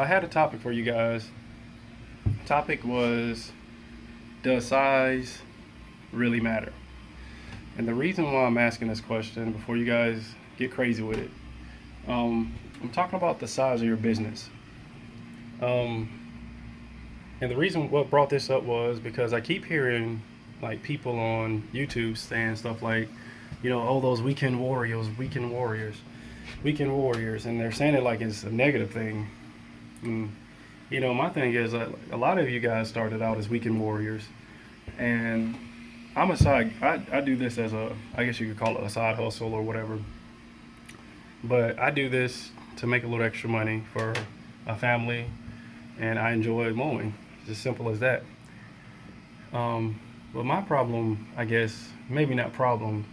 had a topic for you guys. Topic was, does size really matter? And the reason why I'm asking this question before you guys get crazy with it, I'm talking about the size of your business. Um, and the reason what brought this up was because I keep hearing like people on YouTube saying stuff like, oh, those weekend warriors, and they're saying it like it's a negative thing. And, my thing is that a lot of you guys started out as weekend warriors, and I do this as I guess you could call it a side hustle or whatever, but I do this to make a little extra money for my family, and I enjoy mowing. It's as simple as that. But my problem, I guess, maybe not problem,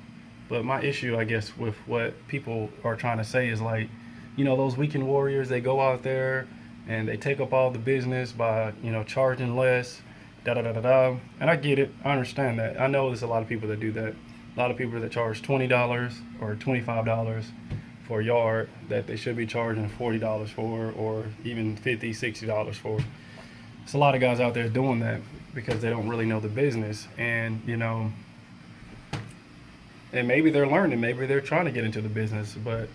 but my issue, I guess, with what people are trying to say is like, those weekend warriors, they go out there and they take up all the business by, charging less, da da da da da. And I get it. I understand that. I know there's a lot of people that do that. A lot of people that charge $20 or $25 for a yard that they should be charging $40 for, or even $50, $60 for. There's a lot of guys out there doing that because they don't really know the business, and and maybe they're learning, maybe they're trying to get into the business, but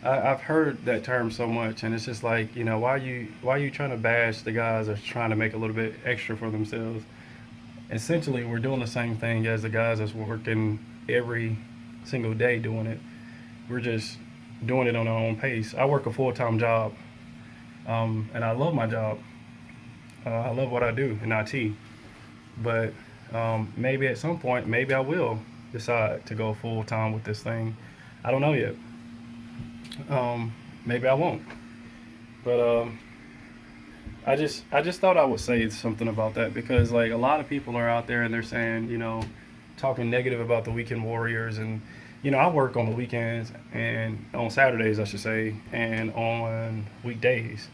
I've heard that term so much, and it's just like, why are you trying to bash the guys that are trying to make a little bit extra for themselves? Essentially, we're doing the same thing as the guys that's working every single day doing it. We're just doing it on our own pace. I work a full-time job, and I love my job. I love what I do in IT, but maybe at some point, maybe I will decide to go full time with this thing. I don't know yet. Maybe I won't. But I just thought I would say something about that because like a lot of people are out there and they're saying, talking negative about the weekend warriors, and I work on the weekends and on Saturdays I should say, and on weekdays.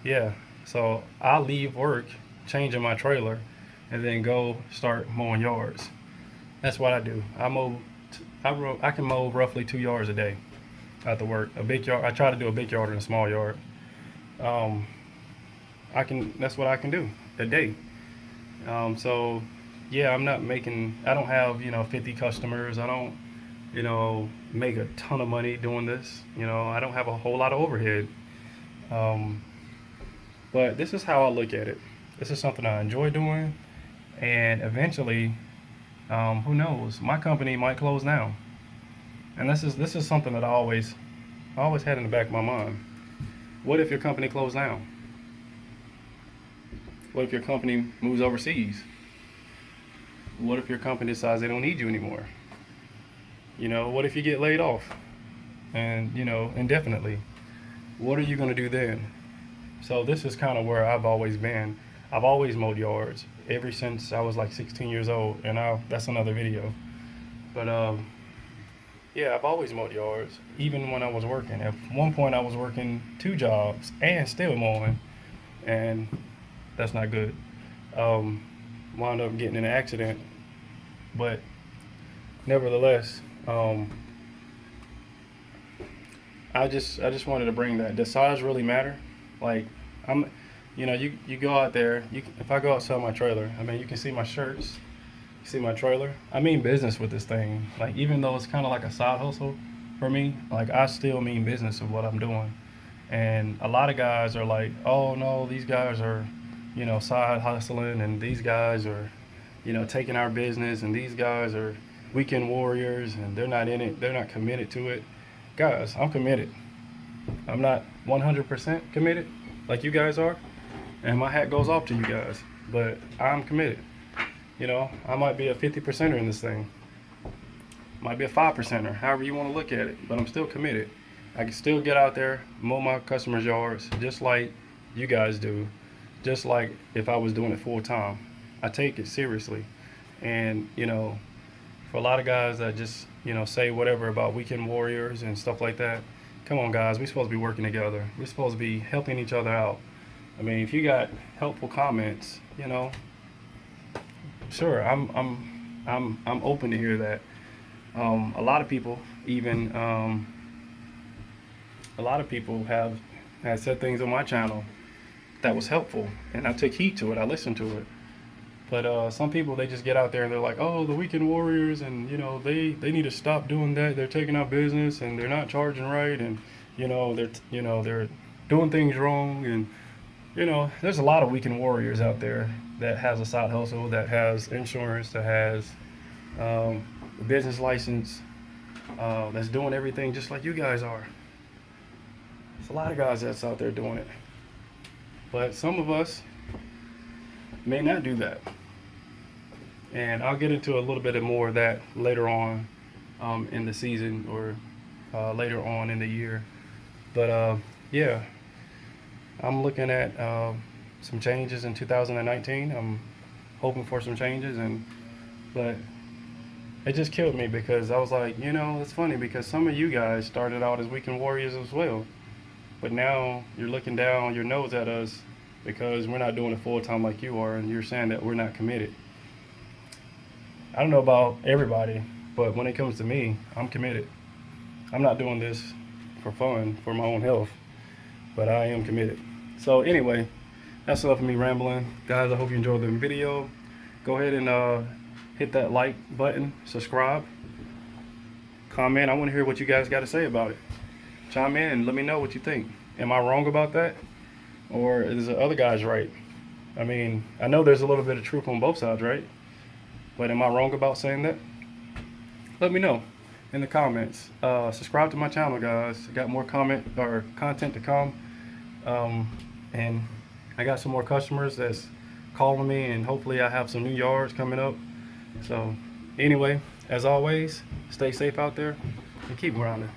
Yeah. So I leave work, change in my trailer, and then go start mowing yards. That's what I do. I can mow roughly 2 yards a day after work. A big yard. I try to do a big yard and a small yard. Um, I can. That's what I can do a day. So yeah, I'm not making. I don't have 50 customers. I don't make a ton of money doing this. I don't have a whole lot of overhead. Um, But this is how I look at it. This is something I enjoy doing, and eventually, who knows? My company might close down, and this is something that I always had in the back of my mind. What if your company closed down? What if your company moves overseas? What if your company decides they don't need you anymore? What if you get laid off, and indefinitely? What are you going to do then? So this is kind of where I've always been. I've always mowed yards ever since I was like 16 years old, and that's another video. But yeah, I've always mowed yards, even when I was working. At one point, I was working two jobs and still mowing, and that's not good. Um, Wound up getting in an accident, but nevertheless, I just wanted to bring that. Does size really matter? Like I'm, you go out there. If I go outside my trailer, I mean, you can see my shirts, you see my trailer. I mean business with this thing. Like even though it's kind of like a side hustle for me, like I still mean business of what I'm doing. And a lot of guys are like, oh no, these guys are, side hustling, and these guys are, taking our business, and these guys are weekend warriors, and they're not in it. They're not committed to it. Guys, I'm committed. I'm not 100% committed like you guys are, and my hat goes off to you guys, but I'm committed. I might be a 50 percenter in this thing, might be a 5 percenter, however you want to look at it, but I'm still committed. I can still get out there, mow my customers' yards just like you guys do, just like if I was doing it full time. I take it seriously, and for a lot of guys that just say whatever about weekend warriors and stuff like that. Come on, guys. We're supposed to be working together. We're supposed to be helping each other out. I mean, if you got helpful comments, sure, I'm open to hear that. A lot of people, even a lot of people have said things on my channel that was helpful, and I took heed to it. I listened to it. But some people, they just get out there and they're like, oh, the weekend warriors, and they need to stop doing that. They're taking out business and they're not charging right, and they're doing things wrong, and there's a lot of weekend warriors out there that has a side hustle, that has insurance, that has a business license, that's doing everything just like you guys are. There's a lot of guys that's out there doing it. But some of us may not do that. And I'll get into a little bit more of that later on in the season, or later on in the year. But yeah, I'm looking at some changes in 2019. I'm hoping for some changes, but it just killed me because I was like, it's funny because some of you guys started out as weekend warriors as well, but now you're looking down your nose at us because we're not doing it full time like you are, and you're saying that we're not committed. I don't know about everybody, but when it comes to me, I'm committed. I'm not doing this for fun, for my own health, but I am committed. So anyway, that's enough of me rambling. Guys, I hope you enjoyed the video. Go ahead and hit that like button, subscribe, comment. I want to hear what you guys got to say about it. Chime in and let me know what you think. Am I wrong about that? Or is the other guys right? I mean, I know there's a little bit of truth on both sides, right? But am I wrong about saying that? Let me know in the comments. Subscribe to my channel, guys. I got more content to come. And I got some more customers that's calling me, and hopefully I have some new yards coming up. So anyway, as always, stay safe out there and keep grinding.